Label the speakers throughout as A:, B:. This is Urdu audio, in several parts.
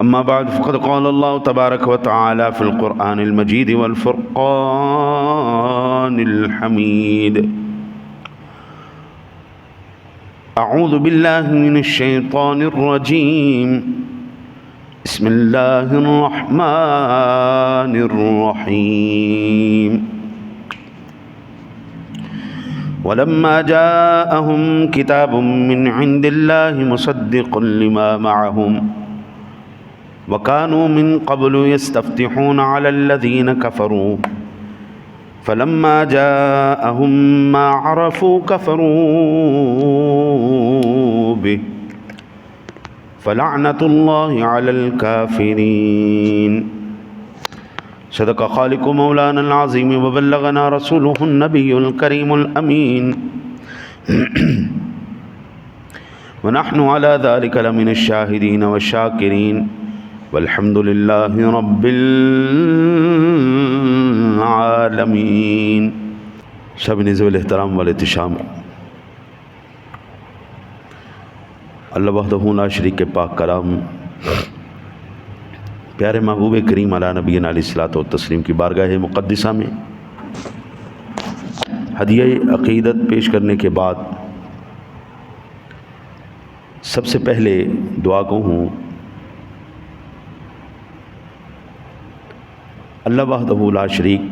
A: أما بعد فقد قال الله تبارك وتعالى في القرآن المجيد والفرقان الحميد أعوذ بالله من الشيطان الرجيم بسم الله الرحمن الرحيم ولما جاءهم كتاب من عند الله مصدق لما معهم وكانوا من قبل يستفتحون على الذين كفروا فلما جاءهم ما عرفوا كفروا به فلعنة الله على الكافرين صدق خالق مولانا العظيم وبلغنا رسوله النبي الكريم الأمين ونحن على ذلك لمن الشاهدين والشاكرين والحمد لله رب العالمین۔ سب نزول الاحترام والاحتشام اللہ وحدہ لا شریک کے پاک کلام پیارے محبوب کریم علی نبینا علیہ الصلوۃ والتسلیم کی بارگاہ مقدسہ میں ہدیہ عقیدت پیش کرنے کے بعد سب سے پہلے دعا کو ہوں اللہ وحدہ لا شریک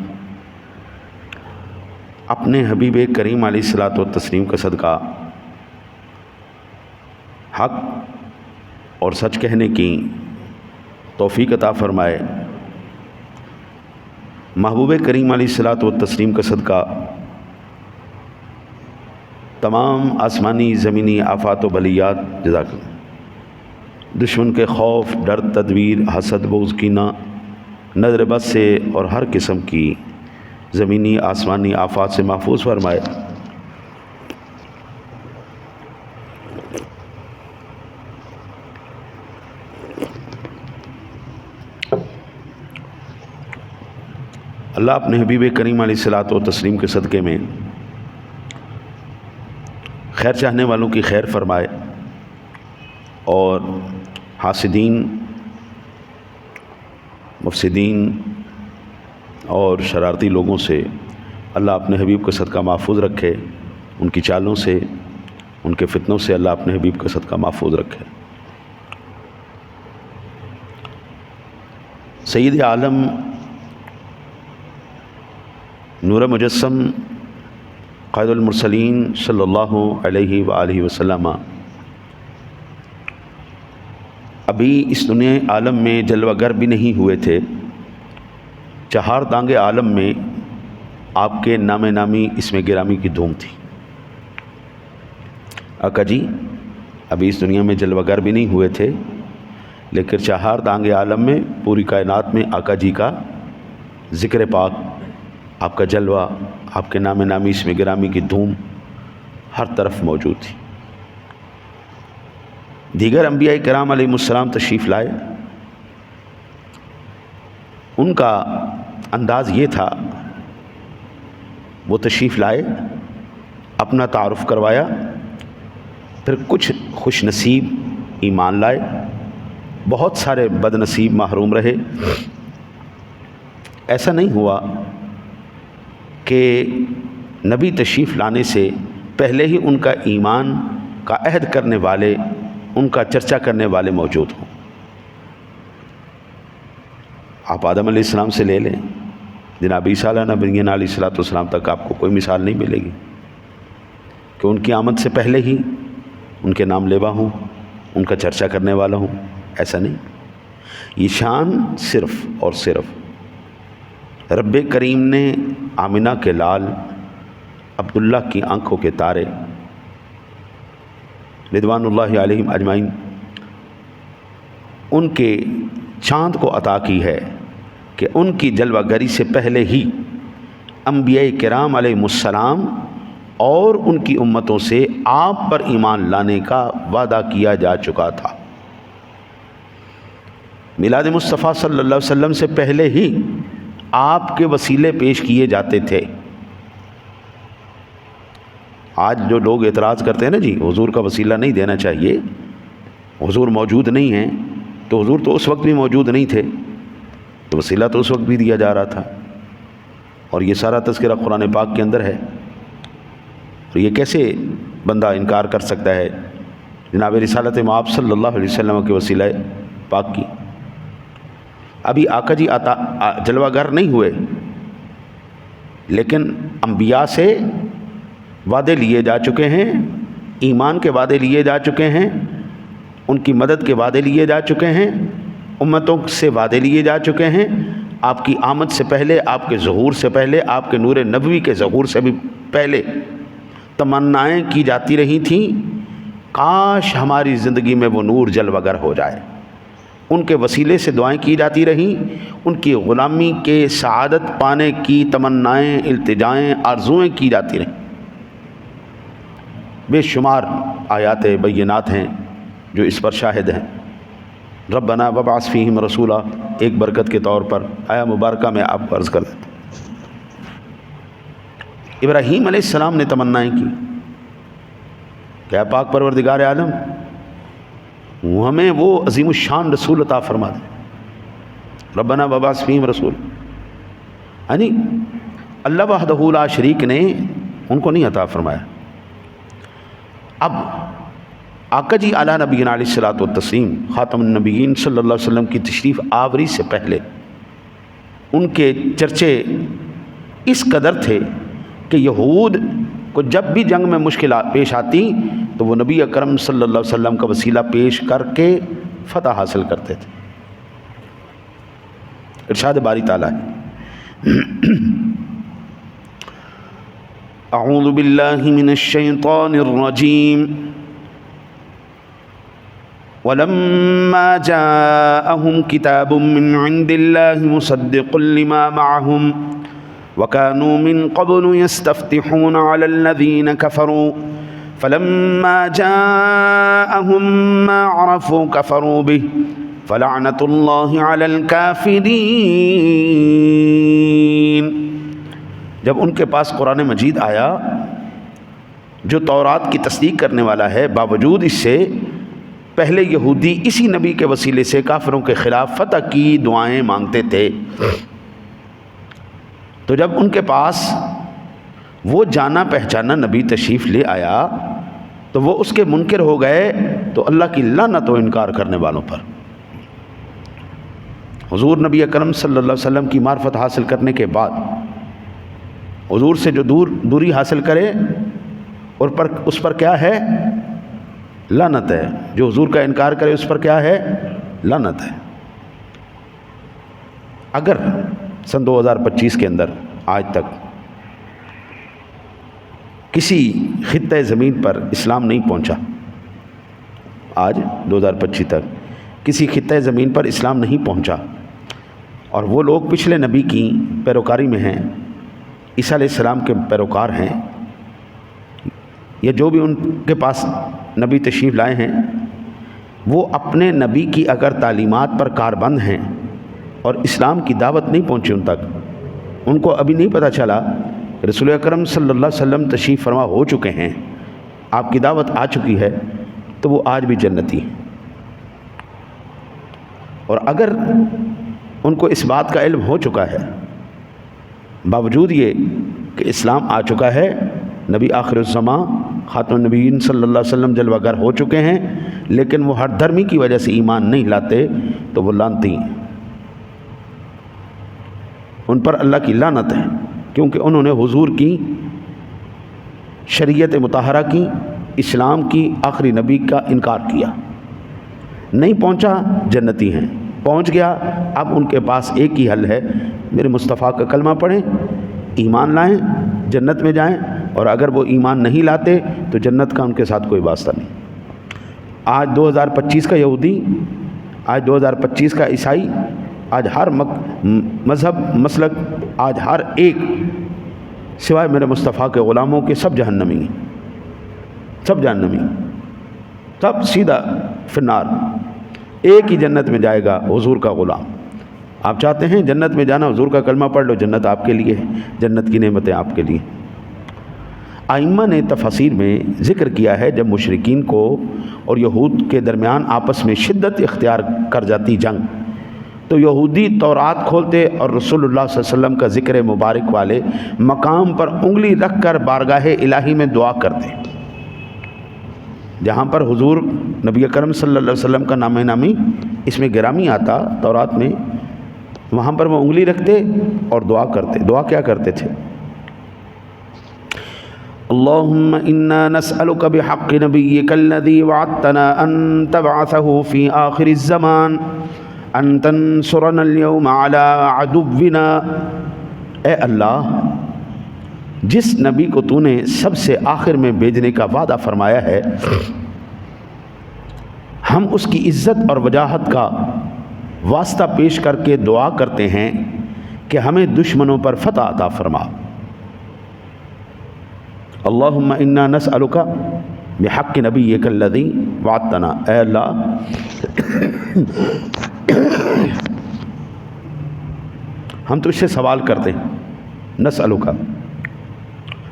A: اپنے حبیب کریم علیہ الصلوۃ والتسلیم کا صدقہ حق اور سچ کہنے کی توفیق عطا فرمائے، محبوب کریم علیہ الصلوۃ والتسلیم کا صدقہ تمام آسمانی زمینی آفات و بلیات جزاک اللہ، دشمن کے خوف، ڈر، تدبیر، حسد، بغض، کینہ، نظر بد سے اور ہر قسم کی زمینی آسمانی آفات سے محفوظ فرمائے۔ اللہ اپنے حبیب کریم علیہ الصلوۃ والتسلیم کے صدقے میں خیر چاہنے والوں کی خیر فرمائے اور حاسدین، مفسدین اور شرارتی لوگوں سے اللہ اپنے حبیب کا صدقہ محفوظ رکھے، ان کی چالوں سے، ان کے فتنوں سے اللہ اپنے حبیب کا صدقہ محفوظ رکھے۔ سید عالم نور مجسم قائد المرسلین صلی اللہ علیہ وآلہ وسلم ابھی اس دنیا عالم میں جلوہ گر بھی نہیں ہوئے تھے، چہار دانگ عالم میں آپ کے نام نامی اسم گرامی کی دھوم تھی۔ آقا جی ابھی اس دنیا میں جلوہ گر بھی نہیں ہوئے تھے، لیکن چہار دانگ عالم میں پوری کائنات میں آقا جی کا ذکر پاک، آپ کا جلوہ، آپ کے نام نامی اسم گرامی کی دھوم ہر طرف موجود تھی۔ دیگر انبیاء کرام علیہ السلام تشریف لائے، ان کا انداز یہ تھا، وہ تشریف لائے، اپنا تعارف کروایا، پھر کچھ خوش نصیب ایمان لائے، بہت سارے بد نصیب محروم رہے۔ ایسا نہیں ہوا کہ نبی تشریف لانے سے پہلے ہی ان کا ایمان کا عہد کرنے والے، ان کا چرچا کرنے والے موجود ہوں۔ آپ آدم علیہ السلام سے لے لیں، جناب عیسیٰ علیہ نبینا علیہ الصلوۃ والسلام تک آپ کو کوئی مثال نہیں ملے گی کہ ان کی آمد سے پہلے ہی ان کے نام لیوا ہوں، ان کا چرچا کرنے والا ہوں۔ ایسا نہیں، یہ شان صرف اور صرف رب کریم نے آمنہ کے لال عبداللہ کی آنکھوں کے تارے رضوان اللہ علیہم اجمعین ان کے چاند کو عطا کی ہے کہ ان کی جلوہ گری سے پہلے ہی انبیاء کرام علیہ السلام اور ان کی امتوں سے آپ پر ایمان لانے کا وعدہ کیا جا چکا تھا۔ میلاد مصطفیٰ صلی اللہ علیہ وسلم سے پہلے ہی آپ کے وسیلے پیش کیے جاتے تھے۔ آج جو لوگ اعتراض کرتے ہیں نا جی حضور کا وسیلہ نہیں دینا چاہیے، حضور موجود نہیں ہیں، تو حضور تو اس وقت بھی موجود نہیں تھے، تو وسیلہ تو اس وقت بھی دیا جا رہا تھا، اور یہ سارا تذکرہ قرآن پاک کے اندر ہے۔ اور یہ کیسے بندہ انکار کر سکتا ہے جناب رسالت مآب صلی اللہ علیہ وسلم کے وسیلہ پاک کی؟ ابھی آقا جی جلوہ گر نہیں ہوئے، لیکن انبیاء سے وعدے لیے جا چکے ہیں، ایمان کے وعدے لیے جا چکے ہیں، ان کی مدد کے وعدے لیے جا چکے ہیں، امتوں سے وعدے لیے جا چکے ہیں۔ آپ کی آمد سے پہلے، آپ کے ظہور سے پہلے، آپ کے نور نبوی کے ظہور سے بھی پہلے تمنائیں کی جاتی رہی تھیں، کاش ہماری زندگی میں وہ نور جلوہ گر ہو جائے۔ ان کے وسیلے سے دعائیں کی جاتی رہیں، ان کی غلامی کے سعادت پانے کی تمنائیں، التجائیں، آرزوئیں کی جاتی رہیں۔ بے شمار آیات بینات ہیں جو اس پر شاہد ہیں۔ ربنا وابعث فیہم رسولا ایک برکت کے طور پر آیا مبارکہ میں آپ کو عرض کر دیتا ہوں۔ ابراہیم علیہ السلام نے تمنائیں کی کہ اے پاک پروردگار عالم، ہمیں وہ عظیم الشان رسول عطا فرما دے۔ ربنا وابعث فیہم رسول، یعنی اللہ وحدہ لا شریک نے ان کو نہیں عطا فرمایا۔ اب آقا جی اعلیٰ نبینا علیہ الصلوۃ والتسلیم خاتم النبیین صلی اللہ علیہ وسلم کی تشریف آوری سے پہلے ان کے چرچے اس قدر تھے کہ یہود کو جب بھی جنگ میں مشکلات پیش آتی تو وہ نبی اکرم صلی اللہ علیہ وسلم کا وسیلہ پیش کر کے فتح حاصل کرتے تھے۔ ارشاد باری تعالیٰ ہے، اعوذ باللہ من الشیطان الرجیم، وَلَمَّا جَاءَهُمْ كِتَابٌ مِّنْ عِندِ اللَّهِ مُصَدِّقٌ لِّمَا مَعَهُمْ وَكَانُوا مِن قَبْلُ يَسْتَفْتِحُونَ عَلَى الَّذِينَ كَفَرُوا فَلَمَّا جَاءَهُم مَّا عَرَفُوا كَفَرُوا بِهِ فَلَعْنَةُ اللَّهِ عَلَى الْكَافِرِينَ۔ جب ان کے پاس قرآن مجید آیا جو تورات کی تصدیق کرنے والا ہے، باوجود اس سے پہلے یہودی اسی نبی کے وسیلے سے کافروں کے خلاف فتح کی دعائیں مانگتے تھے، تو جب ان کے پاس وہ جانا پہچانا نبی تشریف لے آیا تو وہ اس کے منکر ہو گئے، تو اللہ کی لعنت و انکار کرنے والوں پر۔ حضور نبی اکرم صلی اللہ علیہ وسلم کی معرفت حاصل کرنے کے بعد حضور سے جو دوری حاصل کرے اور اس پر کیا ہے؟ لعنت ہے۔ جو حضور کا انکار کرے اس پر کیا ہے؟ لعنت ہے۔ اگر سن 2025 کے اندر آج تک کسی خطۂ زمین پر اسلام نہیں پہنچا، آج 2025 تک کسی خطۂ زمین پر اسلام نہیں پہنچا، اور وہ لوگ پچھلے نبی کی پیروکاری میں ہیں، عیسیٰ علیہ السلام کے پیروکار ہیں، یا جو بھی ان کے پاس نبی تشریف لائے ہیں، وہ اپنے نبی کی اگر تعلیمات پر کاربند ہیں اور اسلام کی دعوت نہیں پہنچی ان تک، ان کو ابھی نہیں پتہ چلا رسول اکرم صلی اللہ علیہ وسلم تشریف فرما ہو چکے ہیں، آپ کی دعوت آ چکی ہے، تو وہ آج بھی جنتی ہیں۔ اور اگر ان کو اس بات کا علم ہو چکا ہے، باوجود یہ کہ اسلام آ چکا ہے، نبی آخر الزماں خاتم النبیین صلی اللہ علیہ وسلم جلوہ گر ہو چکے ہیں، لیکن وہ ہر دھرمی کی وجہ سے ایمان نہیں لاتے، تو وہ لعنتی ہیں، ان پر اللہ کی لعنت ہے، کیونکہ انہوں نے حضور کی شریعت مطہرہ کی، اسلام کی، آخری نبی کا انکار کیا۔ نہیں پہنچا، جنتی ہیں۔ پہنچ گیا، اب ان کے پاس ایک ہی حل ہے، میرے مصطفیٰ کا کلمہ پڑھیں، ایمان لائیں، جنت میں جائیں، اور اگر وہ ایمان نہیں لاتے تو جنت کا ان کے ساتھ کوئی واسطہ نہیں۔ آج 2025 کا یہودی، آج 2025 کا عیسائی، آج ہر مذہب مسلک، آج ہر ایک سوائے میرے مصطفیٰ کے غلاموں کے سب جہنمی ہیں، سب جہنمی، سب سیدھا فی النار۔ ایک ہی جنت میں جائے گا، حضور کا غلام۔ آپ چاہتے ہیں جنت میں جانا، حضور کا کلمہ پڑھ لو، جنت آپ کے لیے ہے، جنت کی نعمتیں آپ کے لیے۔ ائمہ نے تفاسیر میں ذکر کیا ہے جب مشرکین کو اور یہود کے درمیان آپس میں شدت اختیار کر جاتی جنگ، تو یہودی تورات کھولتے اور رسول اللہ صلی اللہ علیہ وسلم کا ذکر مبارک والے مقام پر انگلی رکھ کر بارگاہ الہی میں دعا کرتے، جہاں پر حضور نبی اکرم صلی اللہ علیہ وسلم کا نام نامی اس میں گرامی آتا تورات میں، وہاں پر وہ انگلی رکھتے اور دعا کرتے۔ دعا کیا کرتے تھے؟ اللہم انا نسألک بحق نبیک الذی وعدتنا ان تبعثه فی آخر الزمان ان تنصرنا اليوم على عدونا۔ اے اللہ، جس نبی کو تو نے سب سے آخر میں بھیجنے کا وعدہ فرمایا ہے، ہم اس کی عزت اور وجاہت کا واسطہ پیش کر کے دعا کرتے ہیں کہ ہمیں دشمنوں پر فتح عطا فرما۔ اللہم انا نسألک بحق نبیک الذی وعدتنا، اے اللہ ہم تو اس سے سوال کرتے ہیں، نسألک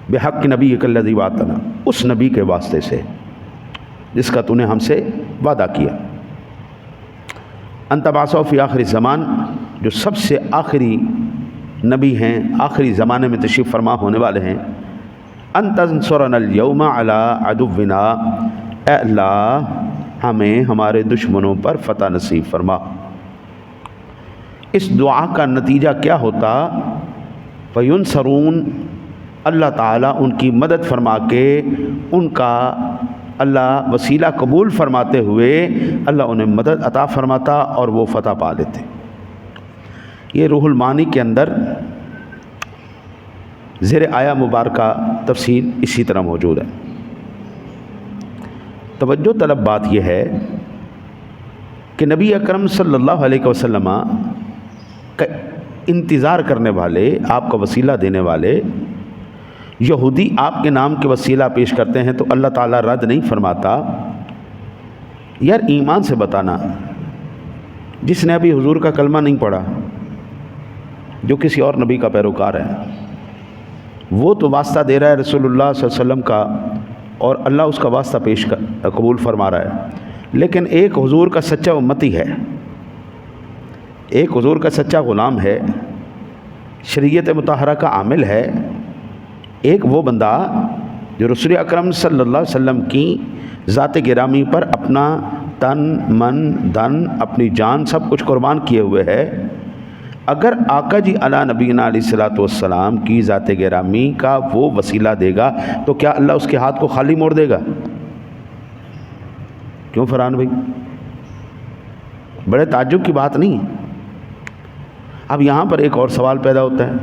A: بحق نبیک الذی وعدتنا، اس نبی کے واسطے سے جس کا تو نے ہم سے وعدہ کیا، ان تبعثہ فی آخر الزمان، جو سب سے آخری نبی ہیں، آخری زمانے میں تشریف فرما ہونے والے ہیں، ان تنصرنا اليوم علی عدونا، اے اللہ ہمیں ہمارے دشمنوں پر فتح نصیب فرما۔ اس دعا کا نتیجہ کیا ہوتا؟ فینصرون، اللہ تعالیٰ ان کی مدد فرما کے ان کا اللہ وسیلہ قبول فرماتے ہوئے اللہ انہیں مدد عطا فرماتا اور وہ فتح پا لیتے۔ یہ روح المعانی کے اندر زیر آیا مبارکہ تفسیر اسی طرح موجود ہے۔ توجہ طلب بات یہ ہے کہ نبی اکرم صلی اللہ علیہ وسلم کا انتظار کرنے والے، آپ کا وسیلہ دینے والے یہودی آپ کے نام کے وسیلہ پیش کرتے ہیں تو اللہ تعالیٰ رد نہیں فرماتا۔ یار ایمان سے بتانا، جس نے ابھی حضور کا کلمہ نہیں پڑھا، جو کسی اور نبی کا پیروکار ہے، وہ تو واسطہ دے رہا ہے رسول اللہ صلی اللہ علیہ وسلم کا اور اللہ اس کا واسطہ پیش قبول فرما رہا ہے، لیکن ایک حضور کا سچا امتی ہے، ایک حضور کا سچا غلام ہے، شریعت مطہرہ کا عامل ہے، ایک وہ بندہ جو رسول اکرم صلی اللہ علیہ وسلم کی ذات گرامی پر اپنا تن من دھن اپنی جان سب کچھ قربان کیے ہوئے ہے، اگر آقا جی علی نبینا علیہ الصلوۃ والسلام کی ذات گرامی کا وہ وسیلہ دے گا تو کیا اللہ اس کے ہاتھ کو خالی موڑ دے گا؟ کیوں فرحان بھائی؟ بڑے تعجب کی بات نہیں ہے۔ اب یہاں پر ایک اور سوال پیدا ہوتا ہے،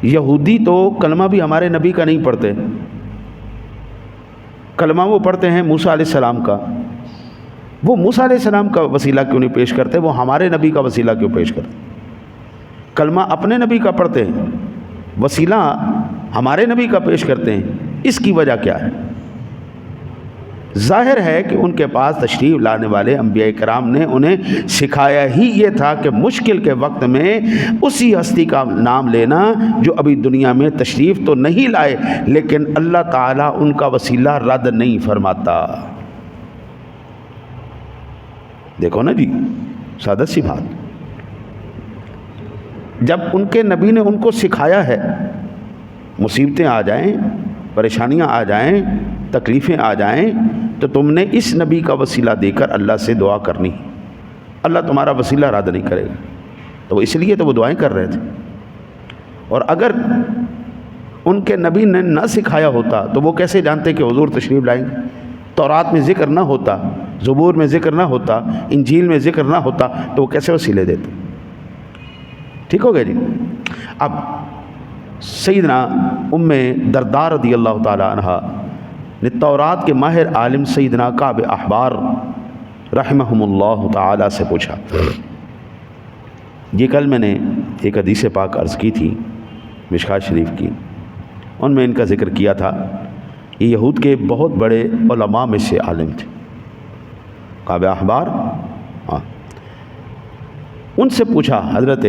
A: یہودی تو کلمہ بھی ہمارے نبی کا نہیں پڑھتے، کلمہ وہ پڑھتے ہیں موسیٰ علیہ السلام کا، وہ موسیٰ علیہ السلام کا وسیلہ کیوں نہیں پیش کرتے؟ وہ ہمارے نبی کا وسیلہ کیوں پیش کرتے؟ کلمہ اپنے نبی کا پڑھتے ہیں، وسیلہ ہمارے نبی کا پیش کرتے ہیں، اس کی وجہ کیا ہے؟ ظاہر ہے کہ ان کے پاس تشریف لانے والے انبیاء کرام نے انہیں سکھایا ہی یہ تھا کہ مشکل کے وقت میں اسی ہستی کا نام لینا جو ابھی دنیا میں تشریف تو نہیں لائے، لیکن اللہ تعالیٰ ان کا وسیلہ رد نہیں فرماتا۔ دیکھو نا جی، سادہ سی بات، جب ان کے نبی نے ان کو سکھایا ہے، مصیبتیں آ جائیں، پریشانیاں آ جائیں، تکلیفیں آ جائیں، تو تم نے اس نبی کا وسیلہ دے کر اللہ سے دعا کرنی، اللہ تمہارا وسیلہ رد نہیں کرے گا۔ تو اس لیے تو وہ دعائیں کر رہے تھے، اور اگر ان کے نبی نے نہ سکھایا ہوتا تو وہ کیسے جانتے کہ حضور تشریف لائیں گے؟ تورات میں ذکر نہ ہوتا، زبور میں ذکر نہ ہوتا، انجیل میں ذکر نہ ہوتا تو وہ کیسے وسیلے دیتے؟ ٹھیک ہو گیا جی۔ اب سیدنا ام درداء رضی اللہ تعالی عنہ نے تورات کے ماہر عالم سیدنا کعب احبار رحمہم اللہ تعالی سے پوچھا، یہ کل میں نے ایک حدیث پاک عرض کی تھی مشکوٰۃ شریف کی، ان میں ان کا ذکر کیا تھا، یہ یہود کے بہت بڑے علماء میں سے عالم تھے کعب احبار۔ ان سے پوچھا حضرت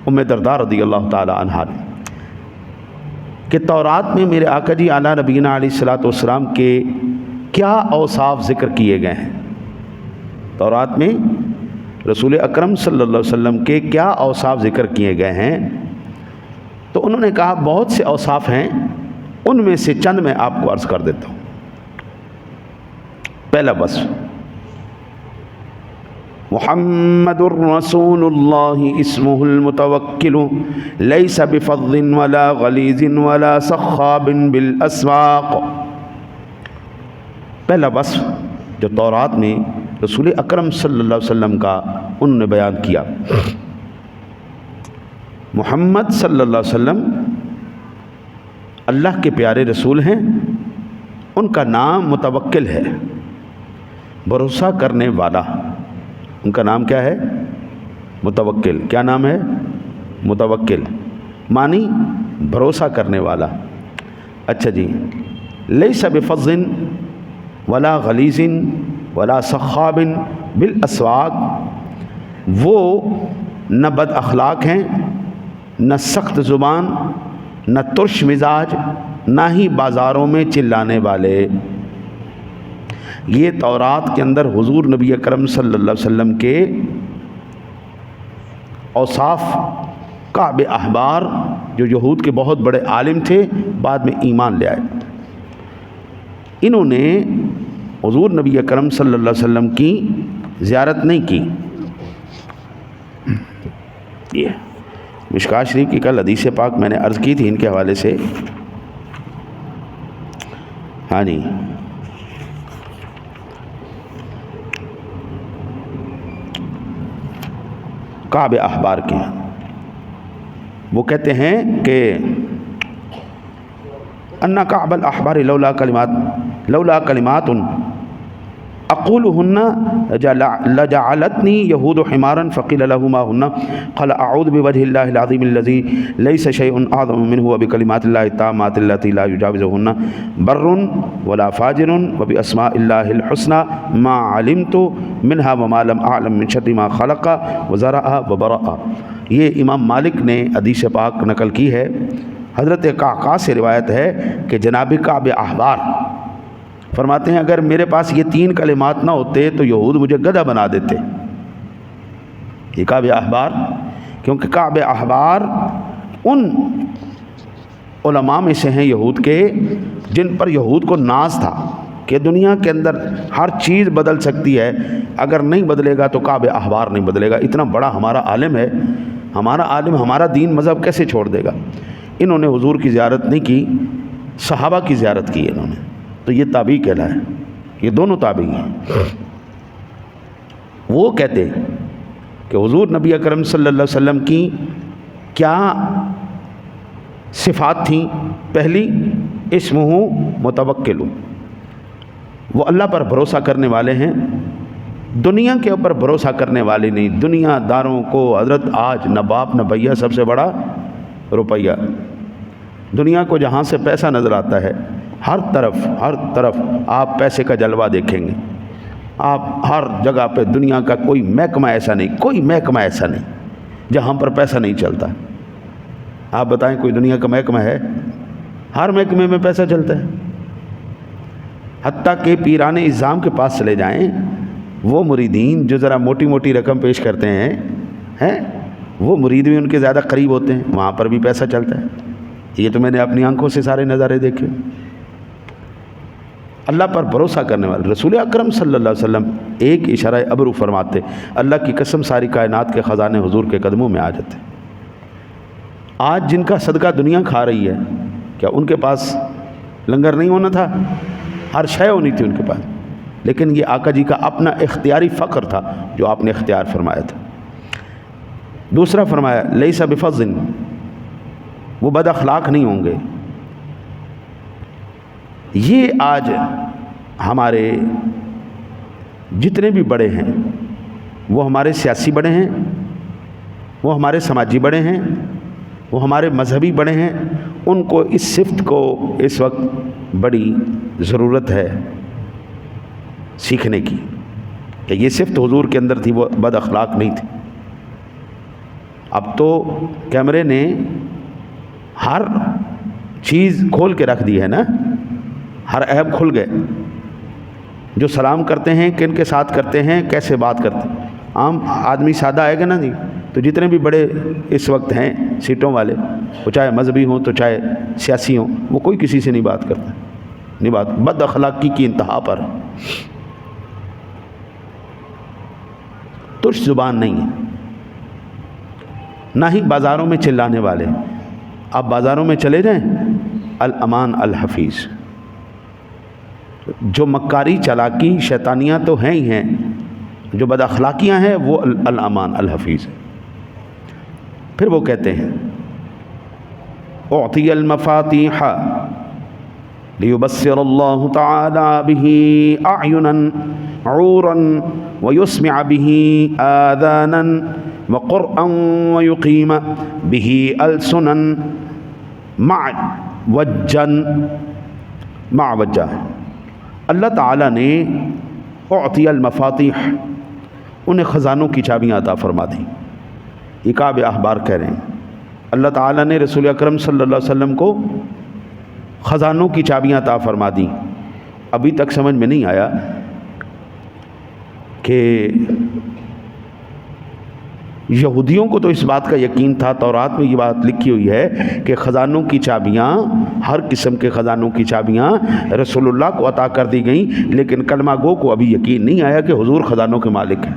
A: ام درداء رضی اللہ تعالی عنہ نے کہ تورات میں میرے آقا جی اعلیٰ نبینا علیہ الصلوۃ والسلام کے کیا اوصاف ذکر کیے گئے ہیں، تورات میں رسول اکرم صلی اللہ علیہ وسلم کے کیا اوصاف ذکر کیے گئے ہیں؟ تو انہوں نے کہا بہت سے اوصاف ہیں، ان میں سے چند میں آپ کو عرض کر دیتا ہوں۔ پہلا وصف، محمد الرسول اللہ اسمہ المتوکل لیس بفظ ولا غلیظ ولا سخاب بالاسواق۔ پہلا وصف جو تورات میں رسول اکرم صلی اللہ علیہ وسلم کا انہوں نے بیان کیا، محمد صلی اللہ علیہ وسلم اللہ کے پیارے رسول ہیں، ان کا نام متوکل ہے، بھروسہ کرنے والا۔ ان کا نام کیا ہے؟ متوکل۔ کیا نام ہے؟ متوکل، معنی بھروسہ کرنے والا۔ اچھا جی، لیس بفظ ولا غلیظ ولا سخاب بالاسواق، وہ نہ بد اخلاق ہیں، نہ سخت زبان، نہ ترش مزاج، نہ ہی بازاروں میں چلانے والے۔ یہ تورات کے اندر حضور نبی اکرم صلی اللہ علیہ وسلم کے اوصاف کعب احبار جو یہود کے بہت بڑے عالم تھے، بعد میں ایمان لے آئے، انہوں نے حضور نبی اکرم صلی اللہ علیہ وسلم کی زیارت نہیں کی۔ یہ مشکوٰۃ شریف کی کل حدیث پاک میں نے عرض کی تھی ان کے حوالے سے، ہاں جی، کعب احبار کے، وہ کہتے ہیں کہ ان کعب الاحبار لولا کلمات اقولهن لجعلتني يهود حمارا فقيل له ما هن قال اعوذ بوجه الله العظيم الذي ليس شيء اعظم منه وبكلمات الله التامات التي لا يجاوزهن بر ولا فاجر وباسماء الله الحسنى ما علمت منها وما لم اعلم من شر ما خلق وزرع وبرأ۔ یہ امام مالک نے حدیث پاک نقل کی ہے، حضرت قعقاع سے روایت ہے کہ جناب کعب احبار فرماتے ہیں اگر میرے پاس یہ تین کلمات نہ ہوتے تو یہود مجھے گدھا بنا دیتے۔ یہ کعب احبار، کیونکہ کعب احبار ان علماء میں سے ہیں یہود کے جن پر یہود کو ناز تھا کہ دنیا کے اندر ہر چیز بدل سکتی ہے، اگر نہیں بدلے گا تو کعب احبار نہیں بدلے گا، اتنا بڑا ہمارا عالم ہے، ہمارا عالم ہمارا دین مذہب کیسے چھوڑ دے گا۔ انہوں نے حضور کی زیارت نہیں کی، صحابہ کی زیارت کی انہوں نے، تو یہ تابعی کہلائے، یہ دونوں تابعی ہیں۔ وہ کہتے ہیں کہ حضور نبی اکرم صلی اللہ علیہ وسلم کی کیا صفات تھیں؟ پہلی، اسمہ متوکل، وہ اللہ پر بھروسہ کرنے والے ہیں، دنیا کے اوپر بھروسہ کرنے والے نہیں۔ دنیا داروں کو حضرت آج نہ باپ نہ بھیا، سب سے بڑا روپیہ، دنیا کو جہاں سے پیسہ نظر آتا ہے، ہر طرف آپ پیسے کا جلوہ دیکھیں گے، آپ ہر جگہ پہ دنیا کا کوئی محکمہ ایسا نہیں جہاں پر پیسہ نہیں چلتا۔ آپ بتائیں کوئی دنیا کا محکمہ ہے؟ ہر محکمے میں پیسہ چلتا ہے، حتیٰ کہ پیران اعظام کے پاس چلے جائیں، وہ مریدین جو ذرا موٹی موٹی رقم پیش کرتے ہیں وہ مرید بھی ان کے زیادہ قریب ہوتے ہیں، وہاں پر بھی پیسہ چلتا ہے۔ یہ تو میں نے اپنی آنکھوں سے سارے نظارے دیکھے۔ اللہ پر بھروسہ کرنے والے رسول اکرم صلی اللہ علیہ وسلم ایک اشارہ ابرو فرماتے، اللہ کی قسم ساری کائنات کے خزانے حضور کے قدموں میں آ جاتے۔ آج جن کا صدقہ دنیا کھا رہی ہے، کیا ان کے پاس لنگر نہیں ہونا تھا؟ ہر شے ہونی تھی ان کے پاس، لیکن یہ آقا جی کا اپنا اختیاری فقر تھا جو آپ نے اختیار فرمایا تھا۔ دوسرا فرمایا لیس بفظ، وہ بد اخلاق نہیں ہوں گے۔ یہ آج ہمارے جتنے بھی بڑے ہیں، وہ ہمارے سیاسی بڑے ہیں، وہ ہمارے سماجی بڑے ہیں، وہ ہمارے مذہبی بڑے ہیں، ان کو اس صفت کو اس وقت بڑی ضرورت ہے سیکھنے کی کہ یہ صفت حضور کے اندر تھی، وہ بد اخلاق نہیں تھی۔ اب تو کیمرے نے ہر چیز کھول کے رکھ دی ہے نا، ہر عیب کھل گئے. جو سلام کرتے ہیں کن کے ساتھ کرتے ہیں، کیسے بات کرتے ہیں. عام آدمی سادہ آئے گا نا جی، تو جتنے بھی بڑے اس وقت ہیں سیٹوں والے، وہ چاہے مذہبی ہوں تو چاہے سیاسی ہوں، وہ کوئی کسی سے نہیں بات کرتا، نہیں بات. بد اخلاقی کی انتہا پر، ترش زبان نہیں ہے. نہ ہی بازاروں میں چلانے والے. آپ بازاروں میں چلے جائیں، الامان الحفیظ. جو مکاری چالاکی شیطانیاں تو ہیں ہی ہیں، جو بد اخلاقیاں ہیں وہ الامان الحفیظ. پھر وہ کہتے ہیں اعطی المفاتیح لیبصر اللہ تعالی به اعینا عورا ویسمع به آذانا وقرآ ویقیم به السنا معوجا. اللہ تعالیٰ نے اعطی المفاتیح، انہیں خزانوں کی چابیاں عطا فرما دیں. یہ کعب احبار کہہ رہے ہیں اللہ تعالیٰ نے رسول اکرم صلی اللہ علیہ وسلم کو خزانوں کی چابیاں عطا فرما دیں. ابھی تک سمجھ میں نہیں آیا کہ یہودیوں کو تو اس بات کا یقین تھا، تورات میں یہ بات لکھی ہوئی ہے کہ خزانوں کی چابیاں، ہر قسم کے خزانوں کی چابیاں رسول اللہ کو عطا کر دی گئیں، لیکن کلمہ گو کو ابھی یقین نہیں آیا کہ حضور خزانوں کے مالک ہیں.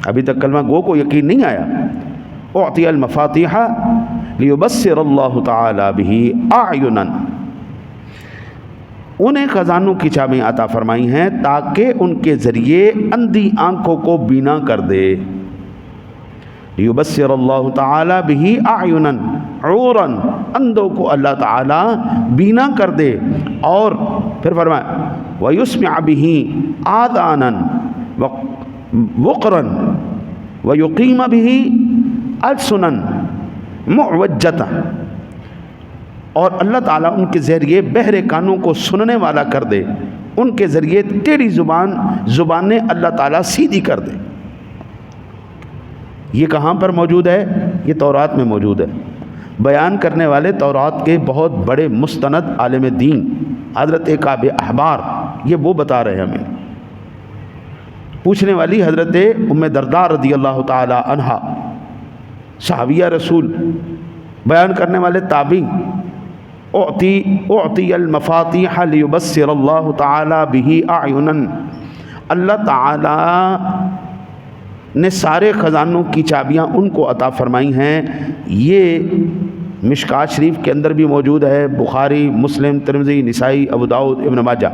A: ابھی تک کلمہ گو کو یقین نہیں آیا. اعطی المفاتیح لیبصر اللہ تعالی به اعینا، انہیں خزانوں کی چابیاں عطا فرمائی ہیں تاکہ ان کے ذریعے اندھی آنکھوں کو بینا کر دے. لیبصر اللہ تعالی به اعینا عورا، اندھوں کو اللہ تعالی بینا کر دے. اور پھر فرمایا ویسمع به آذانا وقرا ویقیم به السنا معوجتا، اور اللہ تعالیٰ ان کے ذریعے بہرے کانوں کو سننے والا کر دے، ان کے ذریعے ٹیڑھی زبانیں اللہ تعالیٰ سیدھی کر دے. یہ کہاں پر موجود ہے؟ یہ تورات میں موجود ہے. بیان کرنے والے تورات کے بہت بڑے مستند عالم دین حضرت کعب احبار، یہ وہ بتا رہے ہیں ہمیں. پوچھنے والی حضرت ام درداء رضی اللہ تعالی عنہا، صحابیہ رسول. بیان کرنے والے تابعی. اعطی المفاتیح لیبصر اللہ تعالی به اعینا، اللہ تعالی نے سارے خزانوں کی چابیاں ان کو عطا فرمائی ہیں. یہ مشکات شریف کے اندر بھی موجود ہے، بخاری، مسلم، ترمذی، نسائی، ابو داؤد، ابن ماجہ.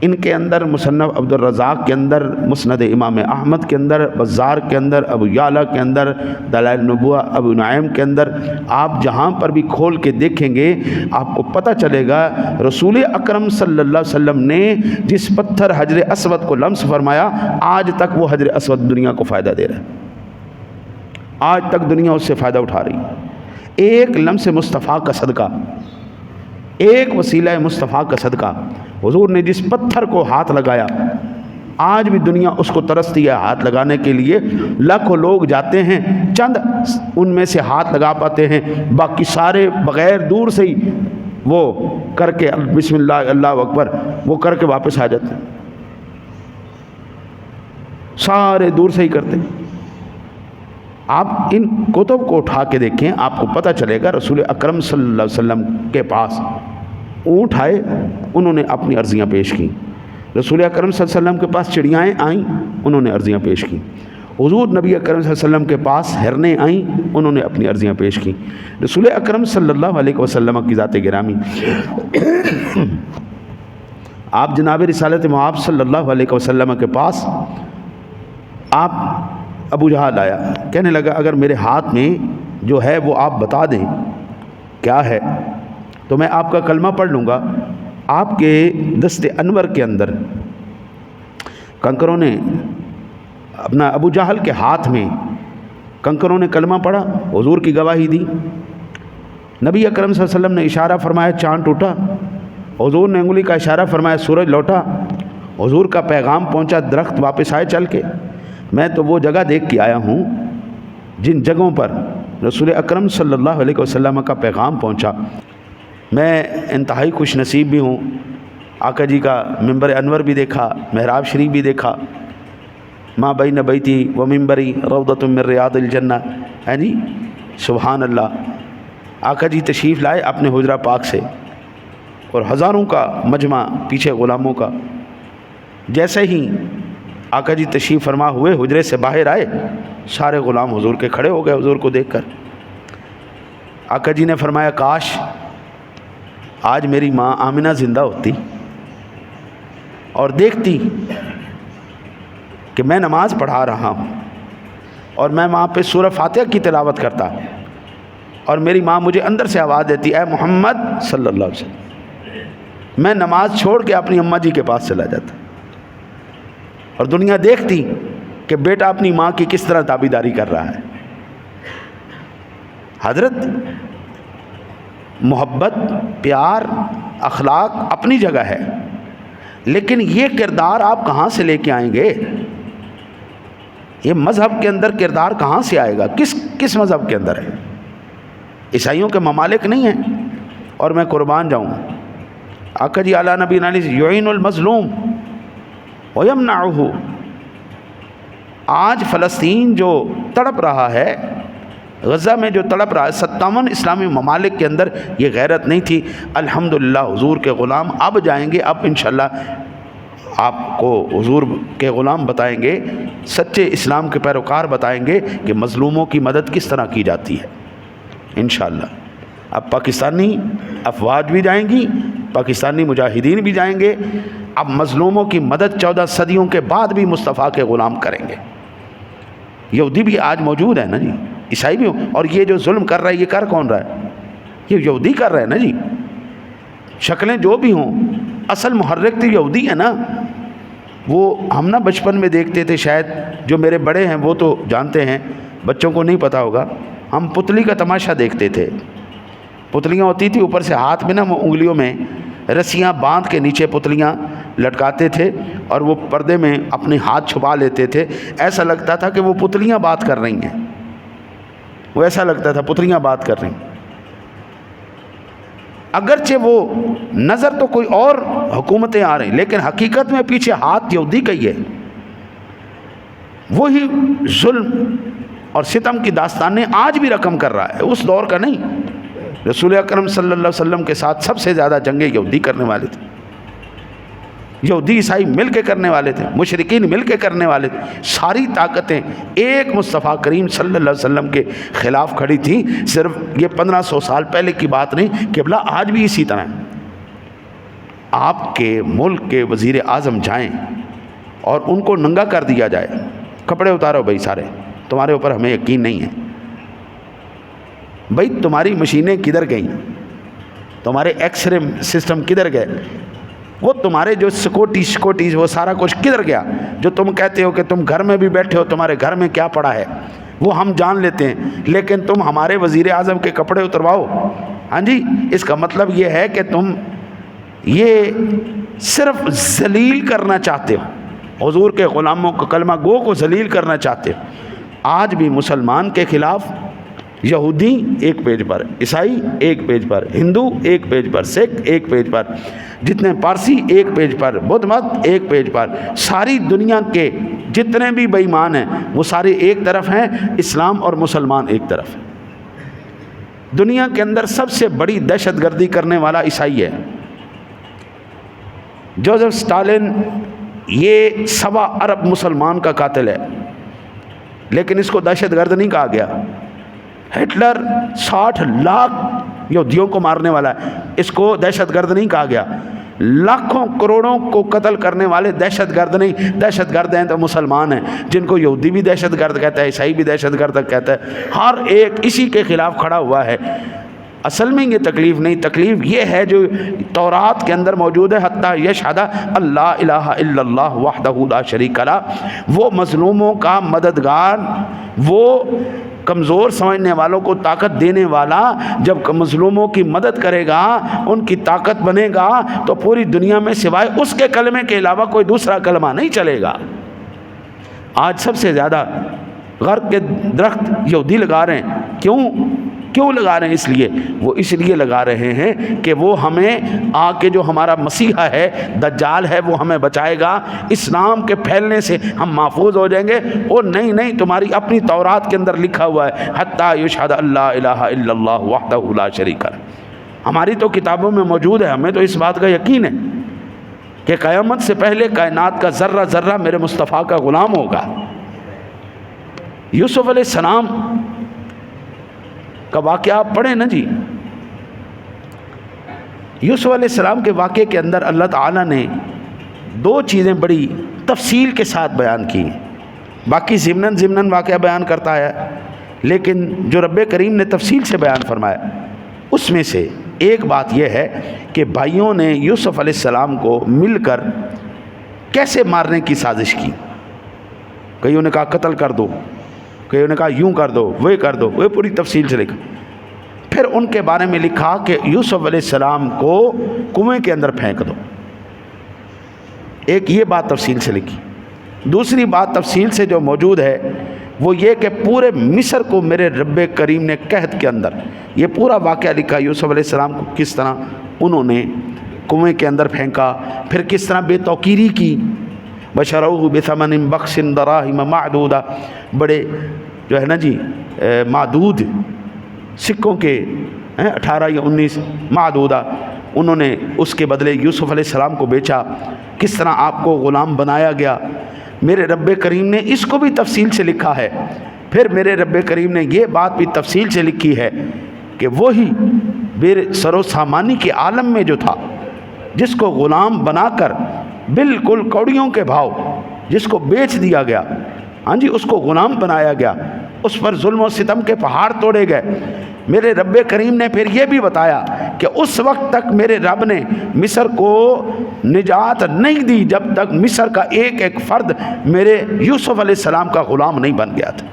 A: ان کے اندر مصنف عبد الرزاق کے اندر، مسند امام احمد کے اندر، بزار کے اندر، ابو یعلا کے اندر، دلائل النبوہ ابو نعیم کے اندر، آپ جہاں پر بھی کھول کے دیکھیں گے آپ کو پتہ چلے گا رسول اکرم صلی اللہ علیہ وسلم نے جس پتھر حجر اسود کو لمس فرمایا، آج تک وہ حجر اسود دنیا کو فائدہ دے رہا ہے. آج تک دنیا اس سے فائدہ اٹھا رہی ہے. ایک لمس مصطفیٰ کا صدقہ، ایک وسیلہ مصطفیٰ کا صدقہ، حضور نے جس پتھر کو ہاتھ لگایا، آج بھی دنیا اس کو ترستی ہے ہاتھ لگانے کے لیے. لاکھوں لوگ جاتے ہیں، چند ان میں سے ہاتھ لگا پاتے ہیں، باقی سارے بغیر دور سے ہی وہ کر کے بسم اللہ اللہ اکبر وہ کر کے واپس آ جاتے ہیں. سارے دور سے ہی کرتے ہیں. آپ ان کتب کو اٹھا کے دیکھیں، آپ کو پتہ چلے گا رسول اکرم صلی اللہ علیہ وسلم کے پاس اونٹ آئے، انہوں نے اپنی عرضیاں پیش کی. رسول اکرم صلی اللہ علیہ وسلم کے پاس چڑیاں آئیں، انہوں نے عرضیاں پیش کی. حضور نبی اکرم صلی اللہ علیہ وسلم کے پاس ہرنیں آئیں، انہوں نے اپنی عرضیاں پیش کی. رسول اکرم صلی اللہ علیہ وسلم کی ذات گرامی، آپ جناب رسالت مآب صلی اللہ علیہ وسلم کے پاس آپ ابو جہل آیا، کہنے لگا اگر میرے ہاتھ میں جو ہے وہ آپ بتا دیں کیا ہے تو میں آپ کا کلمہ پڑھ لوں گا. آپ کے دست انور کے اندر کنکروں نے اپنا ابو جہل کے ہاتھ میں کنکروں نے کلمہ پڑھا، حضور کی گواہی دی. نبی اکرم صلی اللہ علیہ وسلم نے اشارہ فرمایا، چاند ٹوٹا. حضور نے انگلی کا اشارہ فرمایا، سورج لوٹا. حضور کا پیغام پہنچا، درخت واپس آئے چل کے. میں تو وہ جگہ دیکھ کے آیا ہوں جن جگہوں پر رسول اکرم صلی اللہ علیہ وسلم کا پیغام پہنچا۔ میں انتہائی خوش نصیب بھی ہوں، آقا جی کا منبر انور بھی دیکھا، محراب شریف بھی دیکھا، ماں بین بیتی و منبری روضۃ من ریاض الجنہ، ہے جی سبحان اللہ۔ آقا جی تشریف لائے اپنے حجرہ پاک سے، اور ہزاروں کا مجمع پیچھے غلاموں کا۔ جیسے ہی آقا جی تشریف فرما ہوئے حجرے سے باہر آئے، سارے غلام حضور کے کھڑے ہو گئے حضور کو دیکھ کر۔ آقا جی نے فرمایا کاش آج میری ماں آمنہ زندہ ہوتی اور دیکھتی کہ میں نماز پڑھا رہا ہوں اور میں وہاں پہ سورہ فاتحہ کی تلاوت کرتا، اور میری ماں مجھے اندر سے آواز دیتی اے محمد صلی اللہ علیہ وسلم، میں نماز چھوڑ کے اپنی اماں جی کے پاس چلا جاتا، اور دنیا دیکھتی کہ بیٹا اپنی ماں کی کس طرح تابعداری کر رہا ہے۔ حضرت محبت، پیار، اخلاق اپنی جگہ ہے، لیکن یہ کردار آپ کہاں سے لے کے آئیں گے؟ یہ مذہب کے اندر کردار کہاں سے آئے گا؟ کس مذہب کے اندر ہے؟ عیسائیوں کے ممالک نہیں ہیں، اور میں قربان جاؤں آقا جی اعلیٰ نبی علیہ یعین المظلوم ویمنعہ۔ آج فلسطین جو تڑپ رہا ہے، غزہ میں جو تڑپ رہا ہے، 57 اسلامی ممالک کے اندر یہ غیرت نہیں تھی۔ الحمدللہ حضور کے غلام اب جائیں گے، اب انشاءاللہ آپ کو حضور کے غلام بتائیں گے، سچے اسلام کے پیروکار بتائیں گے کہ مظلوموں کی مدد کس طرح کی جاتی ہے انشاءاللہ۔ اب پاکستانی افواج بھی جائیں گی، پاکستانی مجاہدین بھی جائیں گے، اب مظلوموں کی مدد 14 صدیوں کے بعد بھی مصطفیٰ کے غلام کریں گے۔ یہودی بھی آج موجود ہے نا جی، عیسائی بھی ہوں، اور یہ جو ظلم کر رہا ہے یہ کر کون رہا ہے؟ یہ یہودی کر رہا ہے نا جی۔ شکلیں جو بھی ہوں، اصل محرک تو یہودی ہے نا۔ وہ ہم نا بچپن میں دیکھتے تھے، شاید جو میرے بڑے ہیں وہ تو جانتے ہیں، بچوں کو نہیں پتہ ہوگا، ہم پتلی کا تماشا دیکھتے تھے۔ پتلیاں ہوتی تھی، اوپر سے ہاتھ میں نا وہ انگلیوں میں رسیاں باندھ کے نیچے پتلیاں لٹکاتے تھے، اور وہ پردے میں اپنے ہاتھ چھپا لیتے تھے، ایسا لگتا تھا کہ وہ پتلیاں بات کر رہی ہیں، وہ ایسا لگتا تھا پتلیاں بات کر رہی ہیں، اگرچہ وہ نظر تو کوئی اور حکومتیں آ رہی، لیکن حقیقت میں پیچھے ہاتھ یہودی کا ہی ہے۔ وہی ظلم اور ستم کی داستانیں آج بھی رقم کر رہا ہے، اس دور کا نہیں۔ رسول اکرم صلی اللہ علیہ وسلم کے ساتھ سب سے زیادہ جنگیں یہودی کرنے والے تھے، یہودی عیسائی مل کے کرنے والے تھے، مشرکین مل کے کرنے والے تھے۔ ساری طاقتیں ایک مصطفیٰ کریم صلی اللہ علیہ وسلم کے خلاف کھڑی تھیں۔ صرف یہ 1500 سال پہلے کی بات نہیں، قبلہ آج بھی اسی طرح ہے۔ آپ کے ملک کے وزیر اعظم جائیں اور ان کو ننگا کر دیا جائے، کپڑے اتارو بھائی سارے، تمہارے اوپر ہمیں یقین نہیں ہے، بھائی تمہاری مشینیں کدھر گئیں، تمہارے ایکس رے سسٹم کدھر گئے، وہ تمہارے جو سکوٹیز وہ سارا کچھ کدھر گیا؟ جو تم کہتے ہو کہ تم گھر میں بھی بیٹھے ہو، تمہارے گھر میں کیا پڑا ہے وہ ہم جان لیتے ہیں، لیکن تم ہمارے وزیر اعظم کے کپڑے اترواؤ۔ ہاں جی، اس کا مطلب یہ ہے کہ تم یہ صرف ذلیل کرنا چاہتے ہو، حضور کے غلاموں کو، کلمہ گو کو ذلیل کرنا چاہتے ہو۔ آج بھی مسلمان کے خلاف یہودی ایک پیج پر، عیسائی ایک پیج پر، ہندو ایک پیج پر، سکھ ایک پیج پر، جتنے پارسی ایک پیج پر، بدھ مت ایک پیج پر، ساری دنیا کے جتنے بھی بے ایمان ہیں وہ سارے ایک طرف ہیں، اسلام اور مسلمان ایک طرف ہیں۔ دنیا کے اندر سب سے بڑی دہشت گردی کرنے والا عیسائی ہے۔ جوزف سٹالن یہ 1.25 ارب مسلمان کا قاتل ہے، لیکن اس کو دہشت گرد نہیں کہا گیا۔ ہٹلر 60 لاکھ یہودیوں کو مارنے والا ہے، اس کو دہشت گرد نہیں کہا گیا۔ لاکھوں کروڑوں کو قتل کرنے والے دہشت گرد نہیں، دہشت گرد ہیں تو مسلمان ہیں، جن کو یہودی بھی دہشت گرد کہتا ہے، عیسائی بھی دہشت گرد کہتا ہے، ہر ایک اسی کے خلاف کھڑا ہوا ہے۔ اصل میں یہ تکلیف نہیں، تکلیف یہ ہے جو تورات کے اندر موجود ہے، حتیٰ یشہد اللہ الہ الا اللہ وحدہ لا شریک لہ۔ وہ مظلوموں کا مددگار، وہ کمزور سمجھنے والوں کو طاقت دینے والا جب مظلوموں کی مدد کرے گا، ان کی طاقت بنے گا، تو پوری دنیا میں سوائے اس کے کلمے کے علاوہ کوئی دوسرا کلمہ نہیں چلے گا۔ آج سب سے زیادہ غرب کے درخت یہودی لگا رہے ہیں، کیوں لگا رہے ہیں؟ اس لیے وہ اس لیے لگا رہے ہیں کہ وہ ہمیں آ کے جو ہمارا مسیحا ہے، دجال ہے، وہ ہمیں بچائے گا، اسلام کے پھیلنے سے ہم محفوظ ہو جائیں گے۔ اور نہیں، تمہاری اپنی تورات کے اندر لکھا ہوا ہے حتی یشہد اللہ الہ الا اللہ وحدہ لا شریک لہ۔ ہماری تو کتابوں میں موجود ہے، ہمیں تو اس بات کا یقین ہے کہ قیامت سے پہلے کائنات کا ذرہ ذرہ میرے مصطفیٰ کا غلام ہوگا۔ یوسف علیہ السلام کا واقعہ آپ پڑھیں نا جی، یوسف علیہ السلام کے واقعے کے اندر اللہ تعالیٰ نے دو چیزیں بڑی تفصیل کے ساتھ بیان کی ہیں۔ باقی ضمناً واقعہ بیان کرتا ہے، لیکن جو رب کریم نے تفصیل سے بیان فرمایا اس میں سے ایک بات یہ ہے کہ بھائیوں نے یوسف علیہ السلام کو مل کر کیسے مارنے کی سازش کی۔ کئیوں نے کہا قتل کر دو، کئیوں نے کہا یوں کر دو، وہ کر دو، وہ پوری تفصیل سے لکھا۔ پھر ان کے بارے میں لکھا کہ یوسف علیہ السلام کو کنویں کے اندر پھینک دو۔ ایک یہ بات تفصیل سے لکھی۔ دوسری بات تفصیل سے جو موجود ہے وہ یہ کہ پورے مصر کو میرے رب کریم نے قحط کے اندر، یہ پورا واقعہ لکھا یوسف علیہ السلام کو کس طرح انہوں نے کنویں کے اندر پھینکا، پھر کس طرح بے توقیری کی۔ بشروہ بثمن بخس دراہم معدودہ، بڑے جو ہے نا جی معدود سکوں کے 18 یا 19 معدودہ، انہوں نے اس کے بدلے یوسف علیہ السلام کو بیچا۔ کس طرح آپ کو غلام بنایا گیا، میرے رب کریم نے اس کو بھی تفصیل سے لکھا ہے۔ پھر میرے رب کریم نے یہ بات بھی تفصیل سے لکھی ہے کہ وہی بے سر و سامانی کے عالم میں جو تھا، جس کو غلام بنا کر بالکل کوڑیوں کے بھاؤ جس کو بیچ دیا گیا، ہاں جی، اس کو غلام بنایا گیا، اس پر ظلم و ستم کے پہاڑ توڑے گئے۔ میرے رب کریم نے پھر یہ بھی بتایا کہ اس وقت تک میرے رب نے مصر کو نجات نہیں دی جب تک مصر کا ایک ایک فرد میرے یوسف علیہ السلام کا غلام نہیں بن گیا تھا۔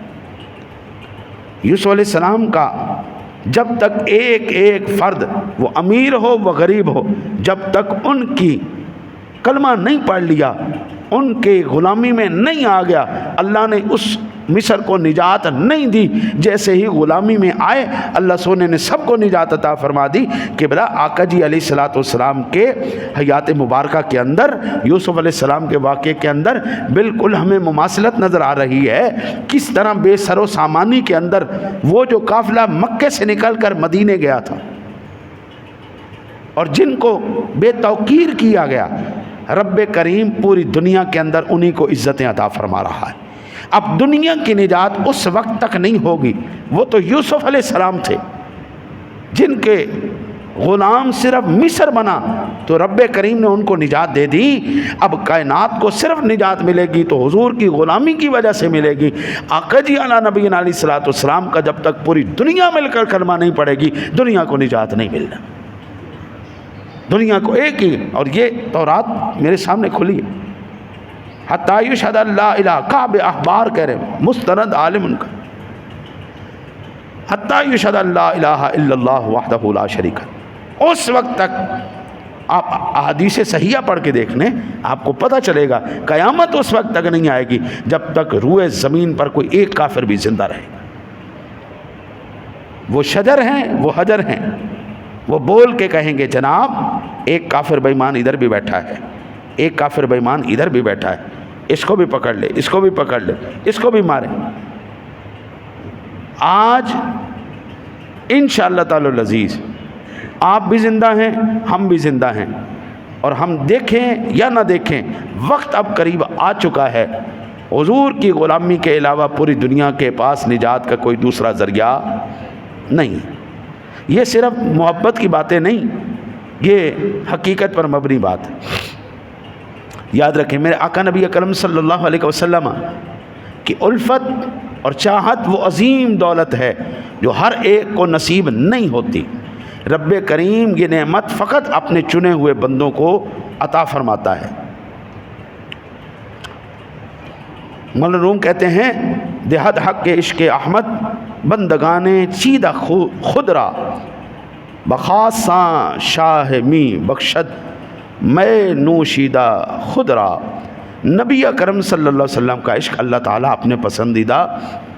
A: یوسف علیہ السلام کا جب تک ایک ایک فرد، وہ امیر ہو وہ غریب ہو، جب تک ان کی کلمہ نہیں پڑھ لیا، ان کے غلامی میں نہیں آ گیا، اللہ نے اس مصر کو نجات نہیں دی۔ جیسے ہی غلامی میں آئے، اللہ سونے نے سب کو نجات عطا فرما دی کہ بلا آقا جی علیہ السلام کے حیات مبارکہ کے اندر، یوسف علیہ السلام کے واقعے کے اندر بالکل ہمیں مماثلت نظر آ رہی ہے۔ کس طرح بے سر و سامانی کے اندر وہ جو قافلہ مکے سے نکل کر مدینے گیا تھا اور جن کو بے توقیر کیا گیا، رب کریم پوری دنیا کے اندر انہی کو عزتیں عطا فرما رہا ہے۔ اب دنیا کی نجات اس وقت تک نہیں ہوگی، وہ تو یوسف علیہ السلام تھے جن کے غلام صرف مصر بنا تو رب کریم نے ان کو نجات دے دی۔ اب کائنات کو صرف نجات ملے گی تو حضور کی غلامی کی وجہ سے ملے گی۔ آقا جی علی نبی علیہ السلام کا جب تک پوری دنیا مل کر کلمہ نہیں پڑے گی، دنیا کو نجات نہیں ملنا۔ دنیا کو ایک ہی، اور یہ تورات میرے سامنے کھلی ہے، حتیٰ یشہد اللہ الہ، کعب احبار کہہ رہے ہیں، مستند عالم ان کا، حتیٰ یشہد اللہ الہ الا اللہ وحدہ لا شریک لہ۔ اس وقت تک آپ احادیث صحیحہ پڑھ کے دیکھ لیں، آپ کو پتہ چلے گا قیامت اس وقت تک نہیں آئے گی جب تک روئے زمین پر کوئی ایک کافر بھی زندہ رہے گا۔ وہ شجر ہیں، وہ حجر ہیں، وہ بول کے کہیں گے جناب ایک کافر بے ایمان ادھر بھی بیٹھا ہے، ایک کافر بے ایمان ادھر بھی بیٹھا ہے، اس کو بھی پکڑ لے، اس کو بھی پکڑ لے، اس کو بھی مارے۔ آج انشاءاللہ تعالی العزیز آپ بھی زندہ ہیں، ہم بھی زندہ ہیں، اور ہم دیکھیں یا نہ دیکھیں وقت اب قریب آ چکا ہے۔ حضور کی غلامی کے علاوہ پوری دنیا کے پاس نجات کا کوئی دوسرا ذریعہ نہیں۔ یہ صرف محبت کی باتیں نہیں، یہ حقیقت پر مبنی بات ہے۔ یاد رکھیں میرے آقا نبی اکرم صلی اللہ علیہ وسلم کی الفت اور چاہت وہ عظیم دولت ہے جو ہر ایک کو نصیب نہیں ہوتی۔ رب کریم یہ نعمت فقط اپنے چنے ہوئے بندوں کو عطا فرماتا ہے۔ مولانا روم کہتے ہیں دہد حق کے عشق احمد بندگانے چیدہ خود را بخاصاں شاہ می بخشد میں نوشیدہ خود را۔ نبی اکرم صلی اللہ علیہ وسلم کا عشق اللہ تعالیٰ اپنے پسندیدہ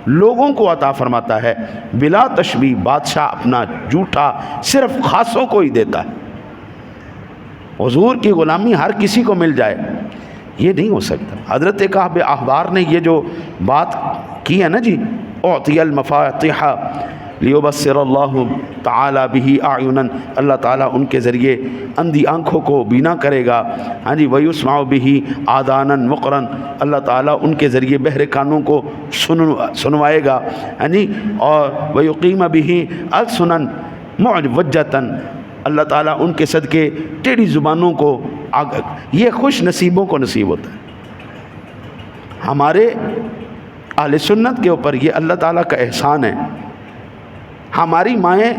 A: لوگوں کو عطا فرماتا ہے بلا تشبیہ. بادشاہ اپنا جھوٹا صرف خاصوں کو ہی دیتا ہے. حضور کی غلامی ہر کسی کو مل جائے یہ نہیں ہو سکتا. حضرت کعب احبار نے یہ جو بات کی ہے نا جی، اعطی المفاتیح لیبصر اللہ تعالی بہ اعینا، اللہ تعالیٰ ان کے ذریعے اندھی آنکھوں کو بینا کرے گا. ہاں جی، ویسمع بہ آذانا مقرا، اللہ تعالیٰ ان کے ذریعے بہرے کانوں کو سنوائے گا. ہاں جی، اور ویقیم بہ السنا معوجۃ، اللہ تعالیٰ ان کے صدقے ٹیڑھی زبانوں کو یہ خوش نصیبوں کو نصیب ہوتا ہے. ہمارے اہل سنت کے اوپر یہ اللہ تعالیٰ کا احسان ہے. ہماری مائیں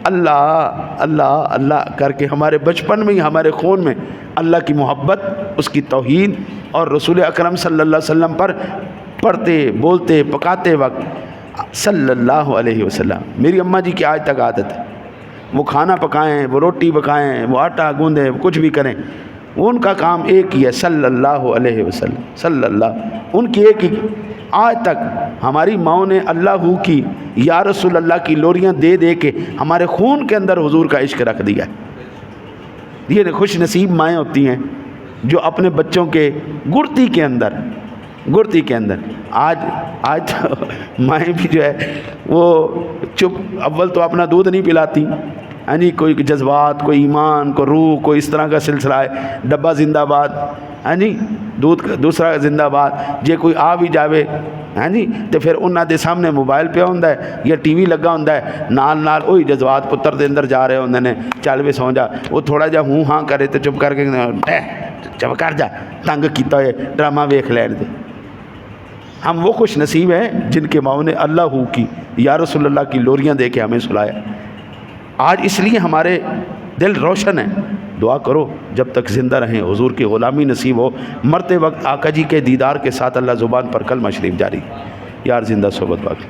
A: اللہ اللہ اللہ کر کے ہمارے بچپن میں ہی ہمارے خون میں اللہ کی محبت، اس کی توحید اور رسول اکرم صلی اللہ علیہ وسلم پر پڑھتے بولتے پکاتے وقت صلی اللہ علیہ وسلم. میری اماں جی کی آج تک عادت ہے، وہ کھانا پکائیں، وہ روٹی پکائیں، وہ آٹا گوندیں، کچھ بھی کریں، ان کا کام ایک ہی ہے صلی اللہ علیہ وسلم. صلی اللہ ان کی ایک ہی. آج تک ہماری ماؤں نے اللہ کی یا رسول اللہ کی لوریاں دے دے کے ہمارے خون کے اندر حضور کا عشق رکھ دیا ہے. یہ خوش نصیب مائیں ہوتی ہیں جو اپنے بچوں کے گڑتی کے اندر آج مائیں بھی جو ہے وہ چپ، اول تو اپنا دودھ نہیں پلاتی. ہاں جی، کوئی جذبات، کوئی ایمان، کوئی روح، کوئی اس طرح کا سلسلہ ہے. ڈبہ زندہ باد، ہاں جی، دودھ دوسرا زندہ باد. جے کوئی آ بھی جاوے ہاں جی تو پھر انہاں دے سامنے موبائل پیا ہوندا ہے یا ٹی وی لگا ہوندا ہے، نال وہی جذبات پتر دے اندر جا رہے ہوندے نے. چل وے سو جا، وہ تھوڑا جا ہوں ہاں کرے تو چپ کر کے چپ کر جا، تنگ کیتا ہوئے ڈرامہ ویکھ لین دے. ہم وہ خوش نصیب ہیں جن کے ماؤں نے اللہ کی یا رسول اللہ کی لوریاں دے کے ہمیں سلایا. آج اس لیے ہمارے دل روشن ہیں. دعا کرو جب تک زندہ رہیں حضور کی غلامی نصیب ہو. مرتے وقت آقا جی کے دیدار کے ساتھ اللہ زبان پر کلمہ شریف جاری. یار زندہ صحبت باقی.